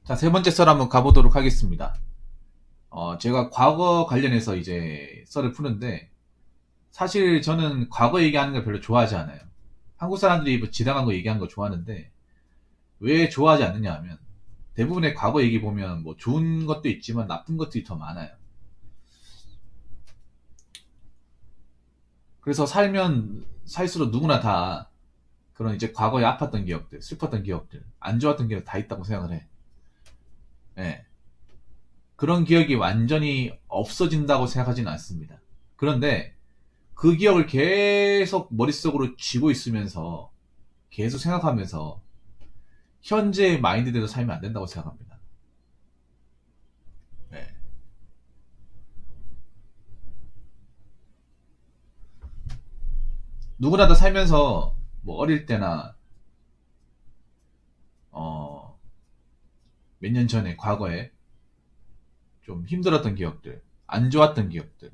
자, 세 번째 썰 한번 가보도록 하겠습니다. 제가 과거 관련해서 이제 썰을 푸는데, 사실 저는 과거 얘기하는 걸 별로 좋아하지 않아요. 한국 사람들이 뭐 지나간 거 얘기하는 거 좋아하는데, 왜 좋아하지 않느냐 하면, 대부분의 과거 얘기 보면 뭐 좋은 것도 있지만 나쁜 것들이 더 많아요. 그래서 살면 살수록 누구나 다 그런 이제 과거에 아팠던 기억들, 슬펐던 기억들, 안 좋았던 기억 다 있다고 생각을 해. 예. 그런 기억이 완전히 없어진다고 생각하지는 않습니다. 그런데 그 기억을 계속 머릿속으로 쥐고 있으면서 계속 생각하면서 현재의 마인드대로 살면 안 된다고 생각합니다. 네. 누구나 다 살면서 뭐 어릴 때나 몇 년 전에 과거에 좀 힘들었던 기억들, 안 좋았던 기억들,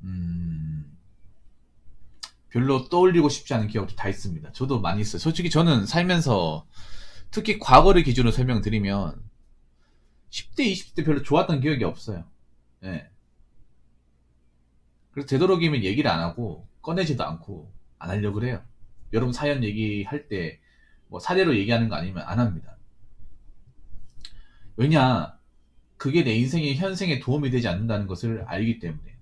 음, 별로 떠올리고 싶지 않은 기억도 다 있습니다. 저도 많이 있어요. 솔직히 저는 살면서 특히 과거를 기준으로 설명드리면 10대, 20대 별로 좋았던 기억이 없어요. 예. 그래서 되도록이면 얘기를 안 하고 꺼내지도 않고 안 하려고 그래요. 여러분 사연 얘기할 때 뭐 사례로 얘기하는 거 아니면 안 합니다. 왜냐? 그게 내 인생의 현생에 도움이 되지 않는다는 것을 알기 때문에.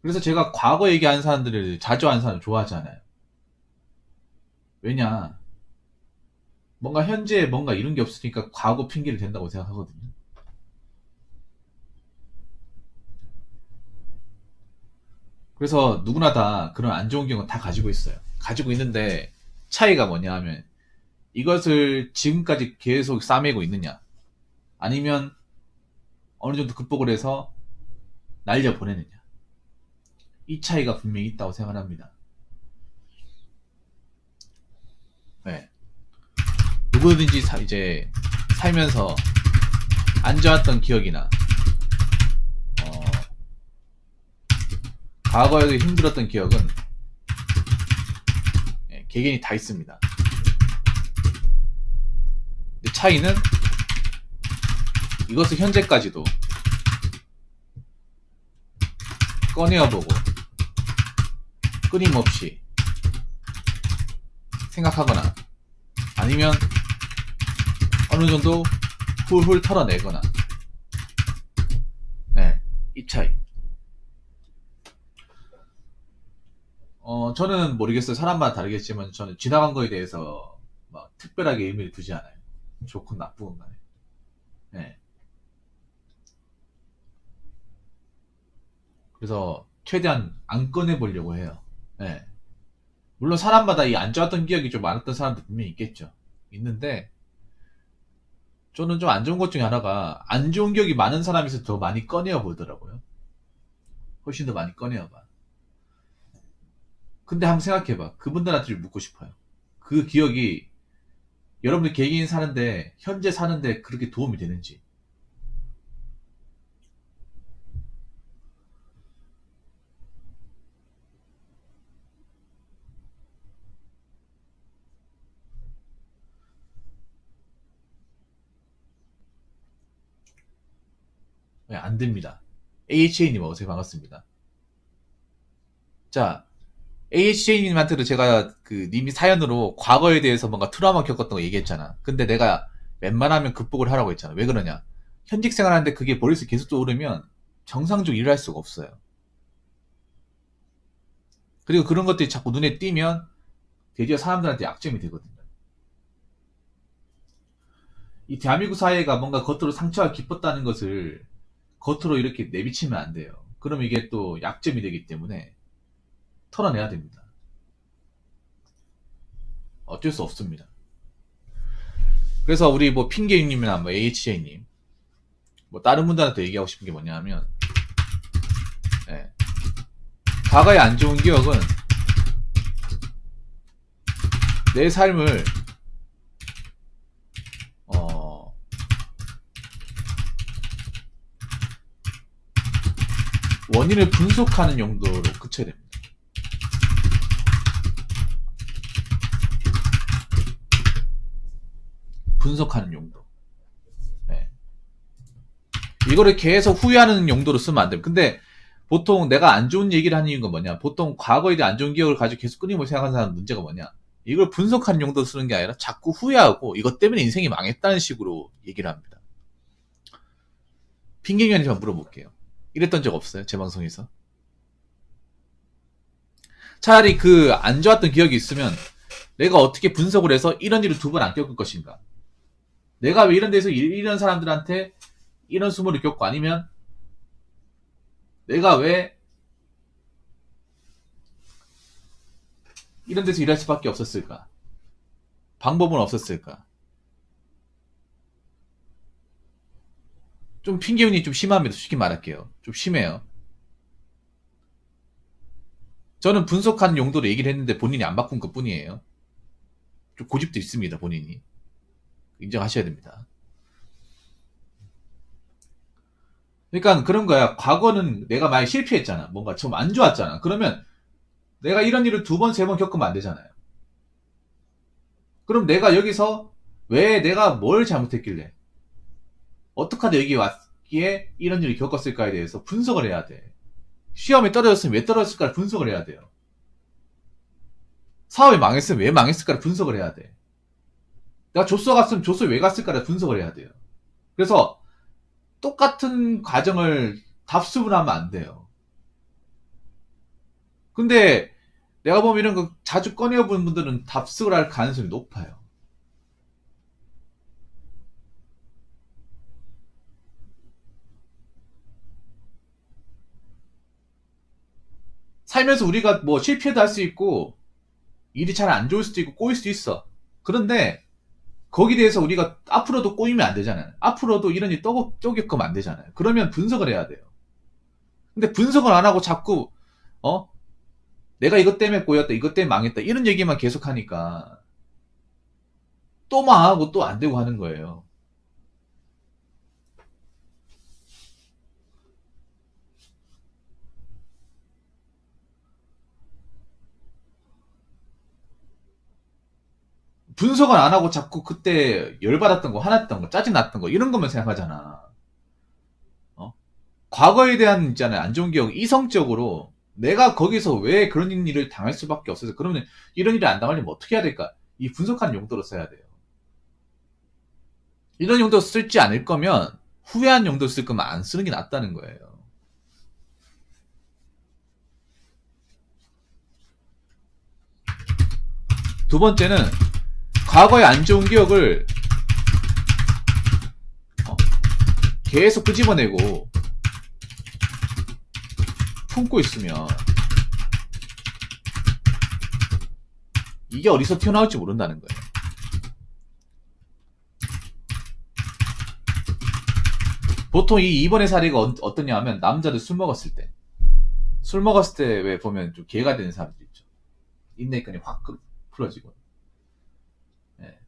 그래서 제가 과거 얘기하는 사람들을 자주 하는 사람 좋아하지 않아요. 왜냐? 뭔가 현재에 뭔가 이런 게 없으니까 과거 핑계를 댄다고 생각하거든요. 그래서 누구나 다 그런 안 좋은 경험은 다 가지고 있어요. 가지고 있는데 차이가 뭐냐 하면 이것을 지금까지 계속 싸매고 있느냐 아니면 어느 정도 극복을 해서 날려보내느냐 이 차이가 분명히 있다고 생각합니다. 네. 누구든지 이제 살면서 안 좋았던 기억이나 어, 과거에 힘들었던 기억은 개개인이 다 있습니다. 근데 차이는 이것을 현재까지도 꺼내어보고 끊임없이 생각하거나 아니면 어느 정도 훌훌 털어내거나 네, 이 차이. 저는 모르겠어요. 사람마다 다르겠지만 저는 지나간 거에 대해서 막 특별하게 의미를 두지 않아요. 좋건 나쁘건 간에. 네. 그래서 최대한 안 꺼내보려고 해요. 네. 물론 사람마다 이 안 좋았던 기억이 좀 많았던 사람도 분명히 있겠죠. 있는데 저는 좀 안 좋은 것 중에 하나가 안 좋은 기억이 많은 사람에서 더 많이 꺼내어 보더라고요. 훨씬 더 많이 꺼내어 봐. 근데 한번 생각해봐. 그분들한테 좀 묻고 싶어요. 그 기억이 여러분들 개개인 사는데 현재 사는데 그렇게 도움이 되는지. 네, 안 됩니다. AHA님 어서요. 반갑습니다. 자, AHJ님한테도 제가 그 님이 사연으로 과거에 대해서 뭔가 트라우마 겪었던 거 얘기했잖아. 근데 내가 웬만하면 극복을 하라고 했잖아. 왜 그러냐? 현직 생활하는데 그게 머릿속에 계속 떠오르면 정상적으로 일을 할 수가 없어요. 그리고 그런 것들이 자꾸 눈에 띄면 드디어 사람들한테 약점이 되거든요. 이 대한민국 사회가 뭔가 겉으로 상처가 깊었다는 것을 겉으로 이렇게 내비치면 안 돼요. 그럼 이게 또 약점이 되기 때문에 털어내야 됩니다. 어쩔 수 없습니다. 그래서 우리 뭐 핑계님이나 뭐 AHJ님 뭐 다른 분들한테 얘기하고 싶은 게 뭐냐 하면 예, 과거의 안 좋은 기억은 내 삶을 원인을 분석하는 용도로 그쳐야 됩니다. 분석하는 용도. 네. 이거를 계속 후회하는 용도로 쓰면 안 돼요. 근데 보통 내가 안 좋은 얘기를 하는 이유가 뭐냐? 보통 과거에 대한 안 좋은 기억을 가지고 계속 끊임없이 생각하는 사람 문제가 뭐냐? 이걸 분석하는 용도로 쓰는 게 아니라 자꾸 후회하고 이것 때문에 인생이 망했다는 식으로 얘기를 합니다. 핑계견이지만 물어볼게요. 이랬던 적 없어요? 제 방송에서? 차라리 그 안 좋았던 기억이 있으면 내가 어떻게 분석을 해서 이런 일을 두 번 안 겪을 것인가? 내가 왜 이런 데서 이런 사람들한테 이런 수모를 겪고 아니면 내가 왜 이런 데서 일할 수밖에 없었을까? 방법은 없었을까? 좀 핑계운이 좀 심합니다. 솔직히 말할게요. 좀 심해요. 저는 분석하는 용도로 얘기를 했는데 본인이 안 바꾼 것 뿐이에요. 좀 고집도 있습니다. 본인이. 인정하셔야 됩니다. 그러니까 그런 거야. 과거는 내가 많이 실패했잖아. 뭔가 좀 안 좋았잖아. 그러면 내가 이런 일을 두 번, 세 번 겪으면 안 되잖아요. 그럼 내가 여기서 왜 내가 뭘 잘못했길래 어떻게 하다 여기 왔기에 이런 일을 겪었을까에 대해서 분석을 해야 돼. 시험에 떨어졌으면 왜 떨어졌을까 분석을 해야 돼요. 사업이 망했으면 왜 망했을까 분석을 해야 돼. 내가 조서 갔으면 조서 왜 갔을까 분석을 해야 돼요. 그래서 똑같은 과정을 답습을 하면 안 돼요. 근데 내가 보면 이런 거 자주 꺼내본 분들은 답습을 할 가능성이 높아요. 살면서 우리가 뭐 실패도 할 수 있고 일이 잘 안 좋을 수도 있고 꼬일 수도 있어. 그런데 거기에 대해서 우리가 앞으로도 꼬이면 안 되잖아요. 앞으로도 이런 일이 또 겪으면 안 되잖아요. 그러면 분석을 해야 돼요. 근데 분석을 안 하고 자꾸 내가 이것 때문에 꼬였다, 이것 때문에 망했다 이런 얘기만 계속 하니까 또 망하고 또 안 되고 하는 거예요. 분석을 안 하고 자꾸 그때 열받았던 거, 화났던 거, 짜증났던 거 이런 것만 생각하잖아. 과거에 대한 있잖아요. 안 좋은 기억, 이성적으로 내가 거기서 왜 그런 일을 당할 수밖에 없어서 그러면 이런 일을 안 당하려면 어떻게 해야 될까? 이 분석하는 용도로 써야 돼요. 이런 용도 쓸지 않을 거면 후회한 용도 쓸 거면 안 쓰는 게 낫다는 거예요. 두 번째는 과거의 안 좋은 기억을 계속 끄집어내고 품고 있으면 이게 어디서 튀어나올지 모른다는 거예요. 보통 이 이번의 사례가 어떠냐 하면 남자들 술 먹었을 때 왜 보면 좀 개가 되는 사람들 있죠. 인내끈이 확 풀어지고. 네.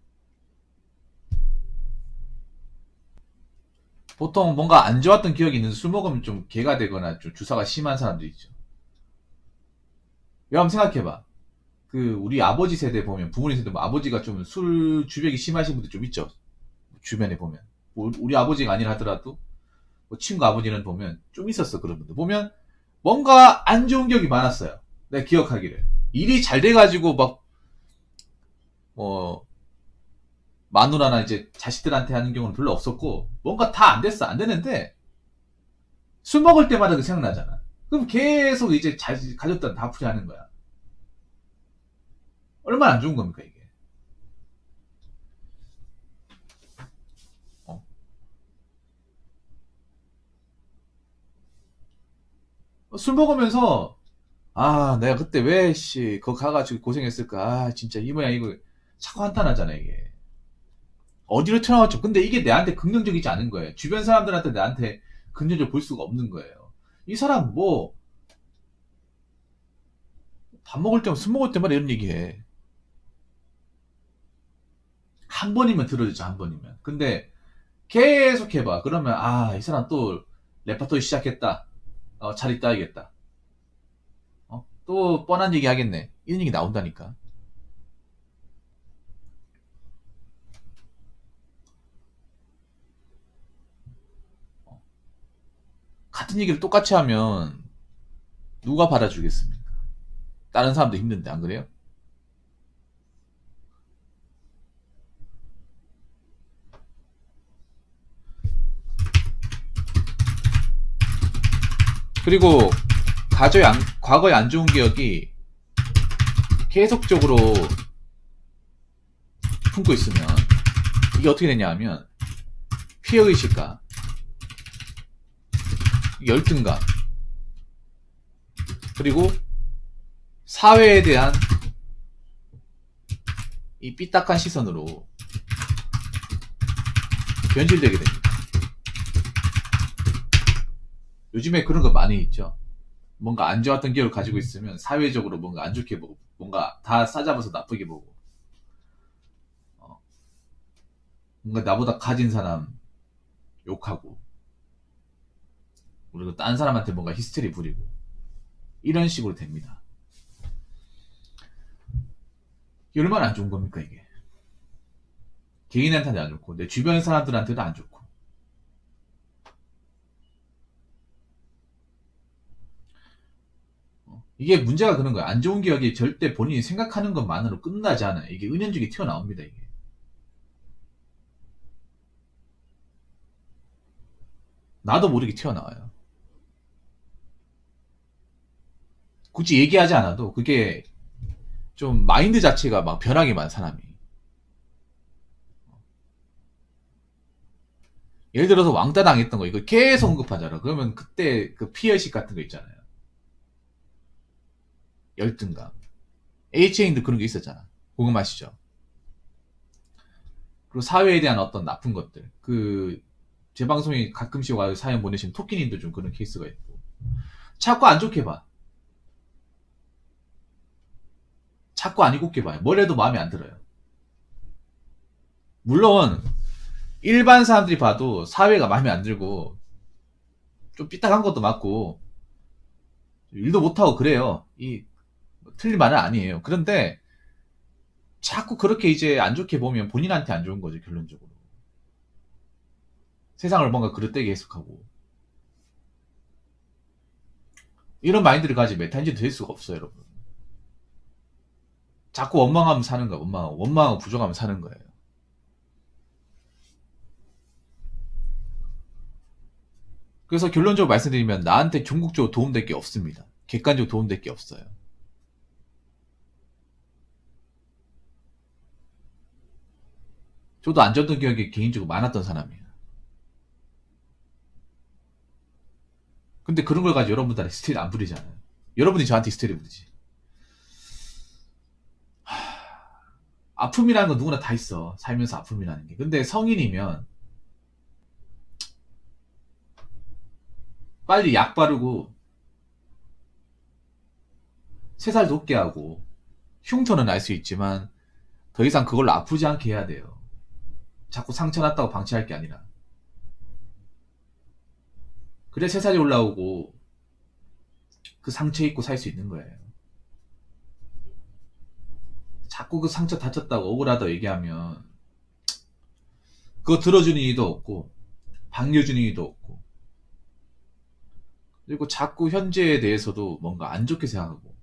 보통 뭔가 안 좋았던 기억이 있는 술 먹으면 좀 개가 되거나 좀 주사가 심한 사람들 있죠. 왜 한번 생각해봐. 그 우리 아버지 세대 보면 부모님 세대 보면 아버지가 좀 술 주벽이 심하신 분들 좀 있죠. 주변에 보면 우리 아버지가 아니라 하더라도 뭐 친구 아버지는 보면 좀 있었어. 그런 분들 보면 뭔가 안 좋은 기억이 많았어요. 내가 기억하기를 일이 잘 돼가지고 막 마누라나 이제 자식들한테 하는 경우는 별로 없었고 뭔가 다 안 됐어. 안 되는데 술 먹을 때마다 그 생각나잖아. 그럼 계속 이제 가졌던 다 풀이하는 거야. 얼마나 안 좋은 겁니까 이게. 술 먹으면서 내가 그때 왜 거기 가가지고 고생했을까. 진짜 이 모양 이거 자꾸 한탄하잖아 이게. 어디로 튀어나왔죠. 근데 이게 내한테 긍정적이지 않은 거예요. 주변 사람들한테 나한테 긍정적으로 볼 수가 없는 거예요. 이 사람 뭐 밥 먹을 때마다 술 먹을 때마다 이런 얘기해. 한 번이면 들어주죠. 한 번이면. 근데 계속 해봐. 그러면 이 사람 또 레파토리 시작했다. 잘 있다야겠다. 또 뻔한 얘기 하겠네. 이런 얘기 나온다니까. 같은 얘기를 똑같이 하면 누가 받아주겠습니까? 다른 사람도 힘든데, 안 그래요? 그리고 과거의 안 좋은 기억이 계속적으로 품고 있으면 이게 어떻게 되냐 하면 피해의식과 열등감, 그리고 사회에 대한 이 삐딱한 시선으로 변질되게 됩니다. 요즘에 그런 거 많이 있죠. 뭔가 안 좋았던 기억을 가지고 있으면 사회적으로 뭔가 안 좋게 보고, 뭔가 다 싸잡아서 나쁘게 보고, 뭔가 나보다 가진 사람 욕하고, 그리고 딴 사람한테 뭔가 히스테리 부리고, 이런 식으로 됩니다. 이게 얼마나 안 좋은 겁니까, 이게? 개인한테는 안 좋고, 내 주변 사람들한테도 안 좋고. 이게 문제가 그런 거야. 안 좋은 기억이 절대 본인이 생각하는 것만으로 끝나지 않아요. 이게 은연중에 튀어나옵니다, 이게. 나도 모르게 튀어나와요. 굳이 얘기하지 않아도 그게 좀 마인드 자체가 막 변하게 만 사람이. 예를 들어서 왕따 당했던 거 이거 계속 언급하잖아. 그러면 그때 그 피해의식 같은 거 있잖아요. 열등감. H체인도 그런 게 있었잖아. 궁금하시죠? 그리고 사회에 대한 어떤 나쁜 것들. 제 방송에 가끔씩 와서 사연 보내신 토끼님도 좀 그런 케이스가 있고. 자꾸 안 좋게 봐. 자꾸 안 좋게 봐요. 뭘 해도 마음에 안 들어요. 물론 일반 사람들이 봐도 사회가 마음에 안 들고 좀 삐딱한 것도 맞고 일도 못하고 그래요. 틀린 말은 아니에요. 그런데 자꾸 그렇게 이제 안 좋게 보면 본인한테 안 좋은 거죠, 결론적으로. 세상을 뭔가 그릇되게 해석하고. 이런 마인드를 가지고 메타인지도 될 수가 없어요, 여러분. 자꾸 원망하면 사는 거야, 원망하고 부정하면 사는 거예요. 그래서 결론적으로 말씀드리면 나한테 궁극적으로 도움될 게 없습니다. 객관적으로 도움될 게 없어요. 저도 안 좋던 기억이 개인적으로 많았던 사람이에요. 근데 그런 걸 가지고 여러분들한테 히스테리 안 부리잖아요. 여러분이 저한테 히스테리 부리지. 아픔이라는 건 누구나 다 있어. 살면서 아픔이라는 게. 근데 성인이면 빨리 약 바르고 3살 높게 하고 흉터는 날 수 있지만 더 이상 그걸로 아프지 않게 해야 돼요. 자꾸 상처 났다고 방치할 게 아니라. 그래 3살이 올라오고 그 상처 입고 살 수 있는 거예요. 자꾸 그 상처 다쳤다고 억울하다고 얘기하면 그거 들어주는 이도 없고 반겨주는 이도 없고, 그리고 자꾸 현재에 대해서도 뭔가 안 좋게 생각하고,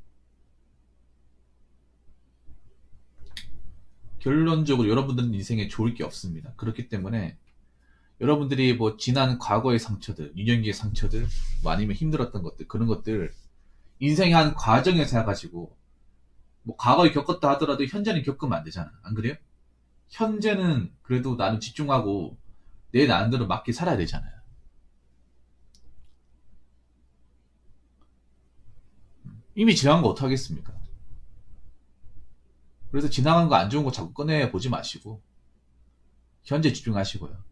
결론적으로 여러분들은 인생에 좋을 게 없습니다. 그렇기 때문에 여러분들이 뭐 지난 과거의 상처들, 유년기의 상처들, 뭐 아니면 힘들었던 것들, 그런 것들 인생의 한 과정에 생각하시고, 뭐 과거에 겪었다 하더라도 현재는 겪으면 안 되잖아. 안 그래요? 현재는 그래도 나는 집중하고 내 나름대로 맞게 살아야 되잖아요. 이미 지나간 거 어떡하겠습니까? 그래서 지나간 거 안 좋은 거 자꾸 꺼내 보지 마시고 현재 집중하시고요.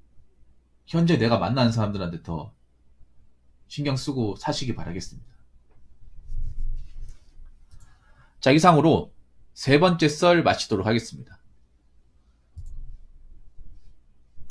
현재 내가 만나는 사람들한테 더 신경 쓰고 사시기 바라겠습니다. 자, 이상으로 3번째 썰 마치도록 하겠습니다.